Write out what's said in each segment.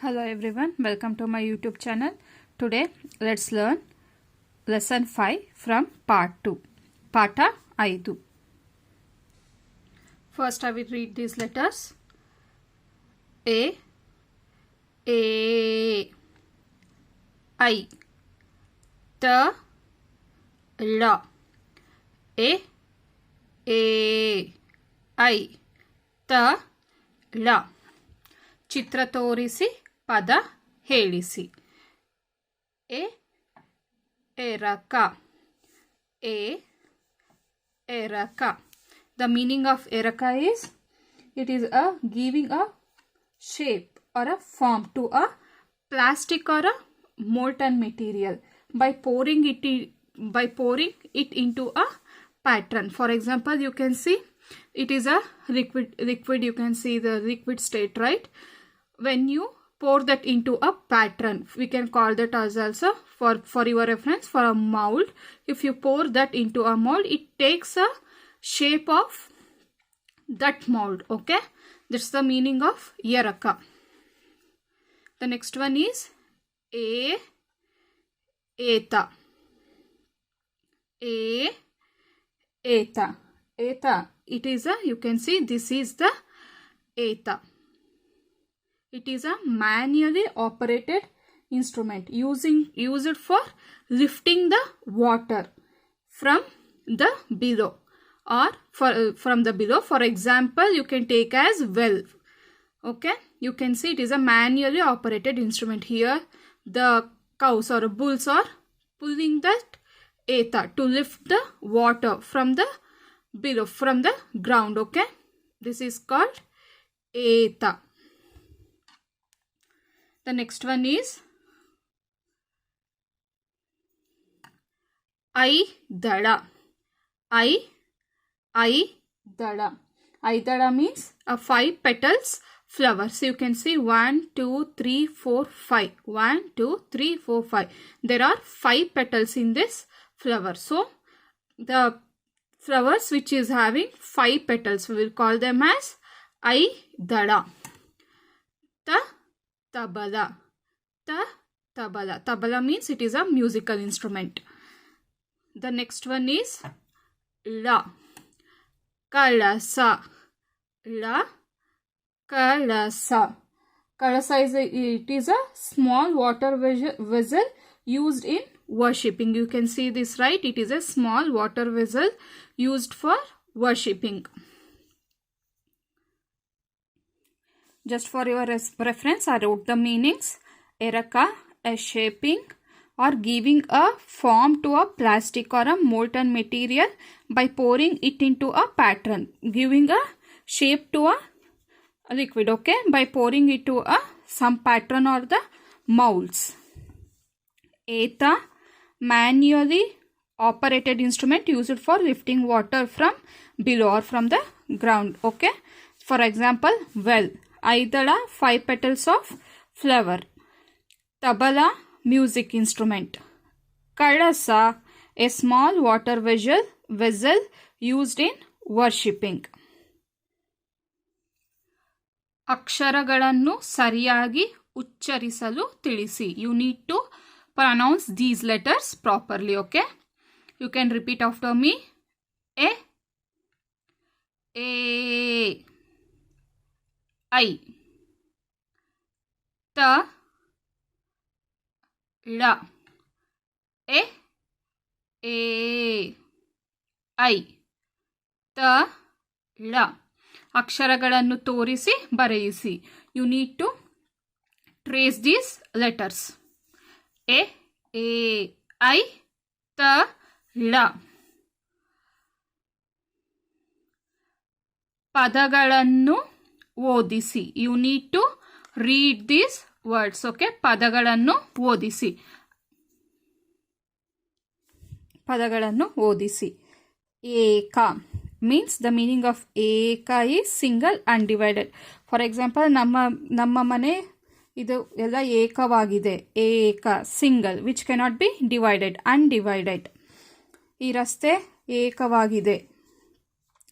Hello everyone, welcome to my YouTube channel. Today let's learn lesson 5 from part 2. Pata 5. First I will read these letters. A I T L A I T L ಚಿತ್ರ ತೋರಿಸಿ ಪದ ಹೇಳಿಸಿ. ಎರಕ ಎರಕ. The meaning of eraka is it is a giving a shape or a form to a plastic or a molten material by pouring it into a pattern. For example, you can see it is a liquid. You can see the liquid state, right? When you pour that into a pattern, we can call that as also for your reference for a mold. If you pour that into a mold, it takes a shape of that mold. Okay, that's the meaning of yaraka. The next one is eta. Eta. It is a, you can see this is the eta. It is a manually operated instrument used for lifting the water from the below or from the below. For example, you can take as well. Okay, you can see it is a manually operated instrument. Here the cows or bulls are pulling that eta to lift the water from the below, from the ground. Okay, this is called eta. The next one is Aidala. Aidala. Aidala means a 5 petals flower. So you can see 1, 2, 3, 4, 5. 1, 2, 3, 4, 5. There are 5 petals in this flower. So the flowers which is having 5 petals, we will call them as Aidala. Tabala. Tabala. Tabala means it is a musical instrument. The next one is La. Kalasa. La. Kalasa. Kalasa is a small water vessel used in worshipping. You can see this, right? It is a small water vessel used for worshipping. Just for your reference, I wrote the meanings. Eraka, a shaping or giving a form to a plastic or a molten material by pouring it into a pattern. Giving a shape to a liquid, okay, by pouring it to a some pattern or the molds. Eta, manually operated instrument used for lifting water from below or from the ground. Okay, for example, well. Aidala, 5 petals of flower. Tabala, music instrument. Kalasa, a small water vessel used in worshipping. ಅಕ್ಷರಗಳನ್ನು ಸರಿಯಾಗಿ ಉಚ್ಚರಿಸಲು ತಿಳಿಸಿ. You need to pronounce these letters properly. Okay, you can repeat after me. I T L I T L. ಅಕ್ಷರಗಳನ್ನು ತೋರಿಸಿ ಬರೆಯಿಸಿ. You need to trace these letters. I T L. ಪದಗಳನ್ನು ಓದಿಸಿ. You need to read these words. Okay, ಪದಗಳನ್ನು ಓದಿಸಿ. ಪದಗಳನ್ನು ಓದಿಸಿ. ಏಕ means the meaning of ಏಕ is single undivided. For example, ನಮ್ಮ ಮನೆ ಇದು ಎಲ್ಲ ಏಕವಾಗಿದೆ. ಏಕ single which cannot be divided, undivided. ಈ ರಸ್ತೆ ಏಕವಾಗಿದೆ.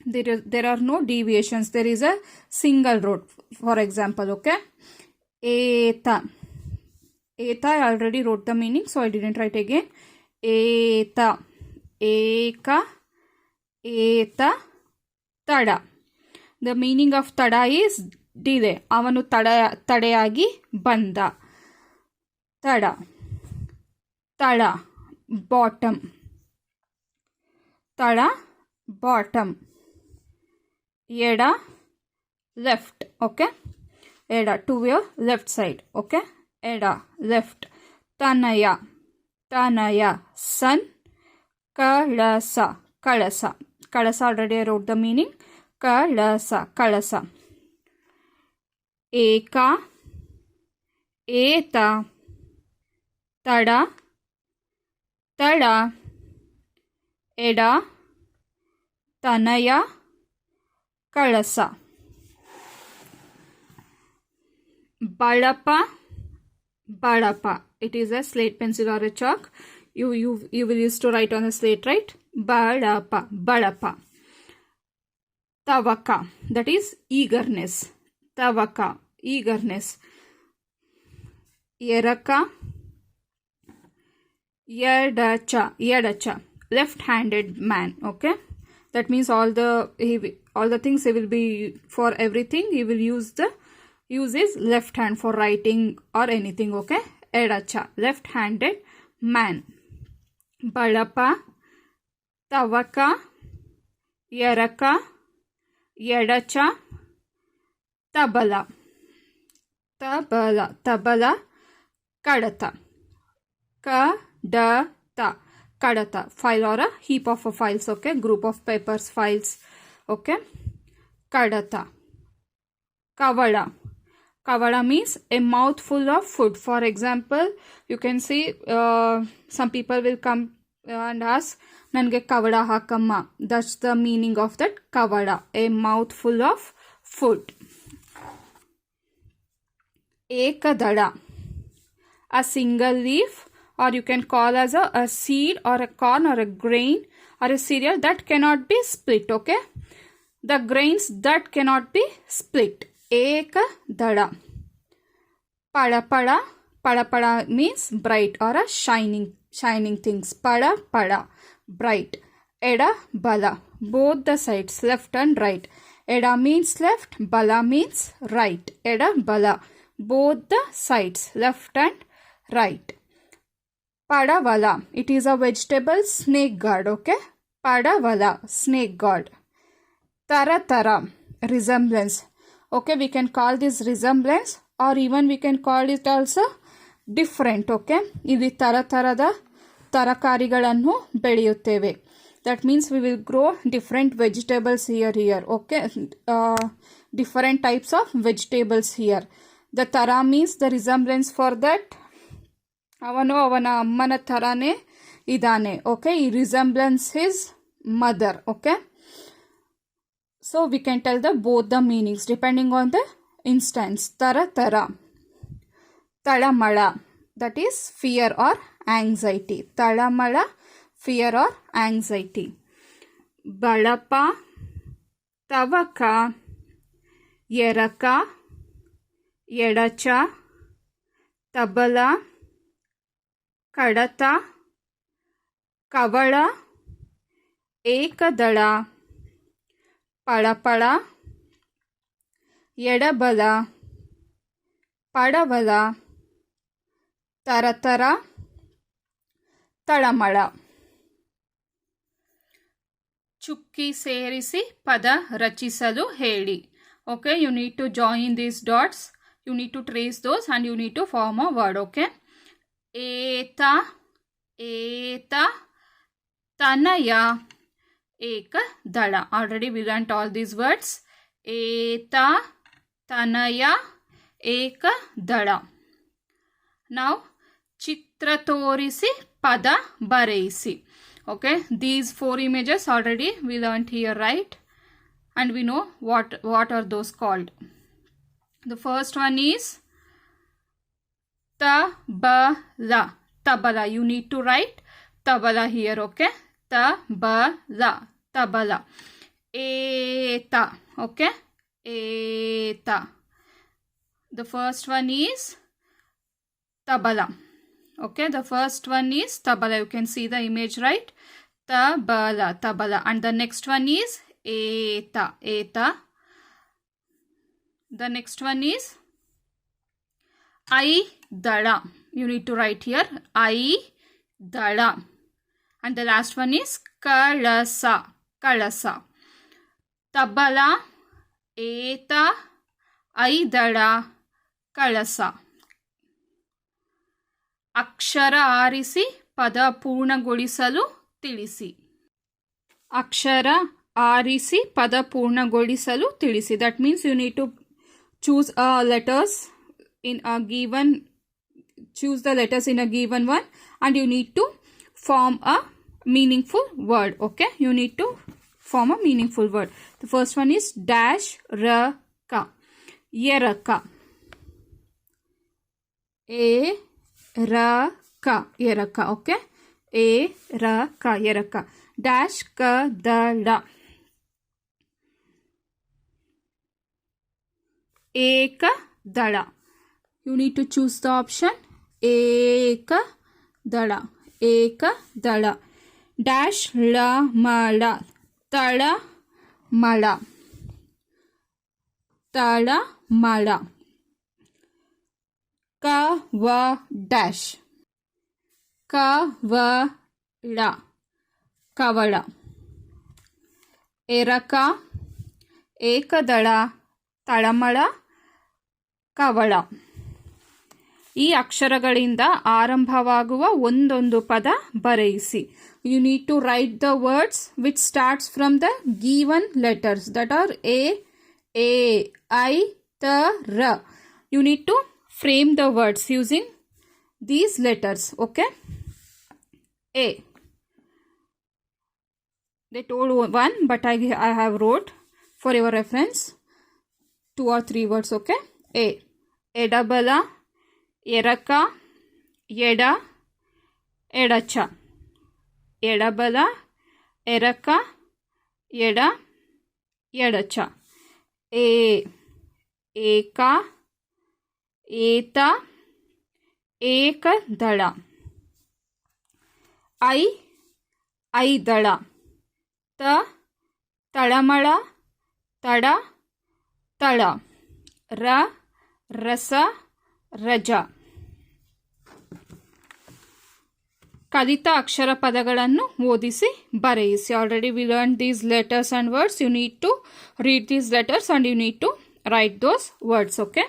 there are no deviations. There is a single road, for example. Okay, Eta. Eta, I already wrote the meaning, so I didn't write again. Eta. Eka. Eta. Tada. The meaning of tada is delay. ಅವನು ತಡೆಯಾಗಿ ಬಂದ. ತಡ. ತಳ. Bottom. ತಳ. Bottom. ಎಡ. Left. Okay. ಎಡ to your left side. Okay. ಎಡ left. ತನಯ. ತನಯ son. Kalasa. Kalasa. Kalasa already I wrote the meaning. ಕಳಸ. ಕಳಸ. ಏಕ. ಏತ. ತಡ. ತಳ. ಎಡ. ತನಯ. ಕಳಸ. ಬಳಪ. ಬಳಪ. It is a slate pencil or a chalk. You will use to write on a slate, right? Balapa. Balapa. Tavaka. That is eagerness. Tavaka. Eagerness. Yeraka. Yedacha. Yedacha. Left-handed man. Okay. That means all the things he will be, for everything he will use his left hand for writing or anything. Okay. Edacha. Left-handed man. Balapa. Tavaka. Yeraka. Yedacha. Tabala. Tabala. Tabala. Kadata. Kadata. Kadata. File or a heap of files. Okay. Group of papers, files. Okay. Kadata. Kavada. Kavada means a mouthful of food. For example, you can see some people will come and ask, nange kavada hakamma. That's the meaning of that kavada. A mouthful of food. Ekadada. A single leaf, or you can call as a seed or a corn or a grain or a cereal that cannot be split. Okay. The grains that cannot be split. Ekadada. Pada pada. Pada pada means bright or a shining things. Pada pada. Bright. Eda bala. Both the sides, left and right. Eda means left. Bala means right. Eda bala. Both the sides, left and right. Padavala. It is a vegetable snake god. Okay. Padavala. Snake god. Tara tara. Resemblance. Okay. We can call this resemblance, or even we can call it also different. Okay. ಇಲ್ಲಿ ತರತರದ ತರಕಾರಿಗಳನ್ನು ಬೆಳೆಯುತ್ತೇವೆ. That means we will grow different vegetables here. Okay. Different types of vegetables here. The tara means the resemblance for that. ಅವನು ಅವನ ಅಮ್ಮನ ಥರಾನೇ ಇದ್ದಾನೆ. Okay. ಈ resemblance his mother. Okay. So we can tell both the meanings depending on the instance. Tara tara. Talamala. That is fear or anxiety. Talamala. Fear or anxiety. Balapa. Tavaka. Yeraka. Yedacha. Tabala. Kadata. Kavada. Ekadala. Padapala. Yedabala. Padavala. Taratara. Talamala. ಚುಕ್ಕಿ ಸೇರಿಸಿ ಪದ ರಚಿಸಲು ಹೇಳಿ. Okay, you need to join these dots. You need to trace those and you need to form a word. Okay. Eta. Eta. Tanaya. Ekadala. Already we learnt all these words. Eta. Tanaya. Ekadala. Now, chitra torisi pada bareisi. Okay, these 4 images already we learnt here, right? And we know what are those called. The first one is tabala. Tabala. You need to write tabala here. Okay, tabala. Tabala. Eta. Okay, eta. The first one is tabala. Okay, the first one is tabala. You can see the image, right? Tabala, tabala. And the next one is eta, eta. The next one is Aidala. You need to write here Aidala. And the last one is Kalasa, Kalasa. Tabala, eta, Aidala, Kalasa. ಅಕ್ಷರ ಆರಿಸಿ ಪದ ಪೂರ್ಣಗೊಳಿಸಲು ತಿಳಿಸಿ. ಅಕ್ಷರ ಆರಿಸಿ ಪದ ಪೂರ್ಣಗೊಳಿಸಲು ತಿಳಿಸಿ. That means you need to choose letters in a given, choose the letters in a given one, and you need to form a meaningful word. Okay, you need to form a meaningful word. The first one is dash raka, yeraka, eraka, yeraka. Okay, eraka, yeraka. Dash kadala, ekadala. You need to choose the option ekadala, ekadala. Dash lamala, talamala, talamala. Kava dash, kavala, kavala. Eraka, ekadala, ತಳಮಳ, Kavala. ಈ ಅಕ್ಷರಗಳಿಂದ ಆರಂಭವಾಗುವ ಒಂದೊಂದು ಪದ ಬರೆಯಿಸಿ. You need to write the words which starts from the given letters, that are A, I, T, R. You need to frame the words using these letters. Okay, A. They told one, but I have wrote for your reference 2 or 3 words. Okay, A. Edabala, eraka, eda, edacha. Edabala, eraka, eda, edacha. A. Eka, eta, ekadala. I, aidala. Ta, talamala, tada, ತಳ. ರ, ರಸ, ರಜ. ಕಲಿತ ಅಕ್ಷರ ಪದಗಳನ್ನು ಓದಿಸಿ ಬರೆಯಿಸಿ. Already we learn these letters and words. You need to read these letters and you need to write those words. Okay,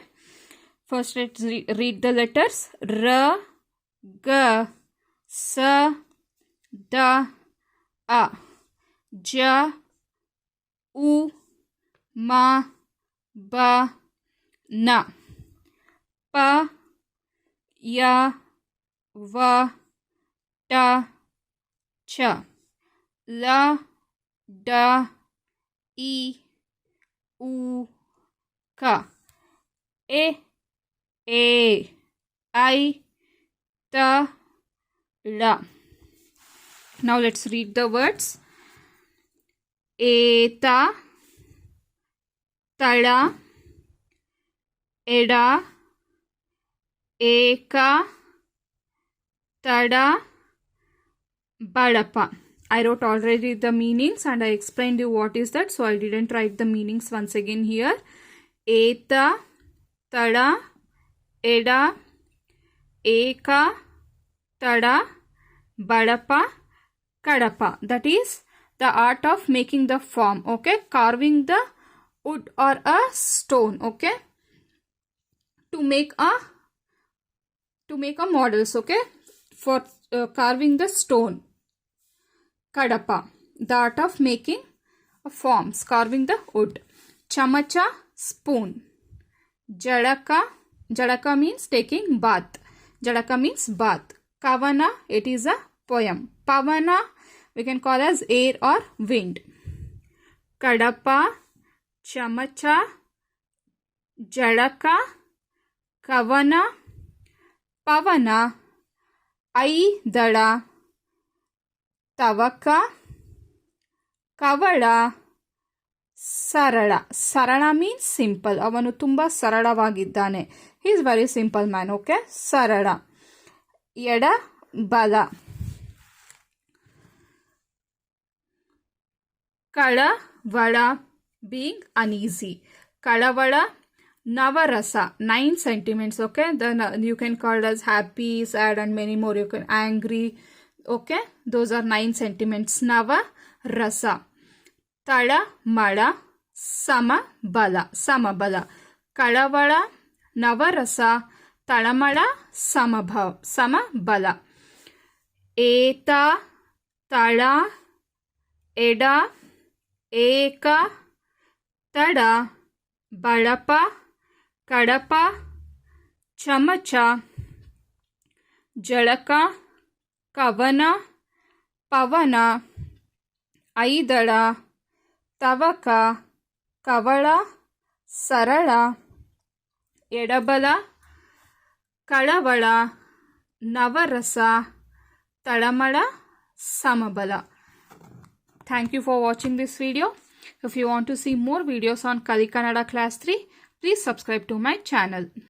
first let's read the letters. R, G, S, D, A, J, U, Ma, Ba, Na, Pa, Ya, Va, Ta, Cha, La, Da, I, U, Ka, E, I, Ta, La. Now let's read the words. Eta, tala, eda, eka, tada, badapa. I wrote already the meanings and I explained you what is that, so I didn't write the meanings once again here. Eta, tada, eda, eka, tada, badapa, kadapa. That is the art of making the form. Okay, carving the wood or a stone. Okay, to make a models. Okay, for carving the stone. Kadapa, the art of making forms, carving the wood. Chamacha, spoon. Jadaka, jadaka means taking bath. Jadaka means bath. Kavana, it is a poem. Pavana, we can call as air or wind. Kadapa, chamacha, jadaka, kavana, pavana, aidala, tavaka, kavala, ಸರಳ. ಸರಳ means simple. ಅವನು ತುಂಬ ಸರಳವಾಗಿದ್ದಾನೆ. He is very simple man. Okay, ಸರಳ. ಎಡ ಬಲ. ಕಳವಳ being uneasy. ಕಳವಳ. ನವರಸ 9 sentiments. Okay, then you can call as happy, sad and many more. You can angry. Okay, those are 9 sentiments. Nava rasa. ತಳಮಳ ಸಮಬಲ. ಸಮಬಲ. ಕಳವಳ, ನವರಸ, ತಳಮಳ, ಸಮಬಲ. ಏತ, ತಳ, ಎಡ, ಏಕ, ತಡ, ಬಳಪ, ಕಡಪ, ಚಮಚ, ಜಳಕ, ಕವನ, ಪವನ, ಐದಳ, ತವಕ, ಕವಳ, ಸರಳ, ಎಡಬಲ, ಕಳವಳ, ನವರಸ, ತಳಮಳ, ಸಮಬಲ. Thank you for watching this video. If you want to see more videos on Kali Kannada Class 3, please subscribe to my channel.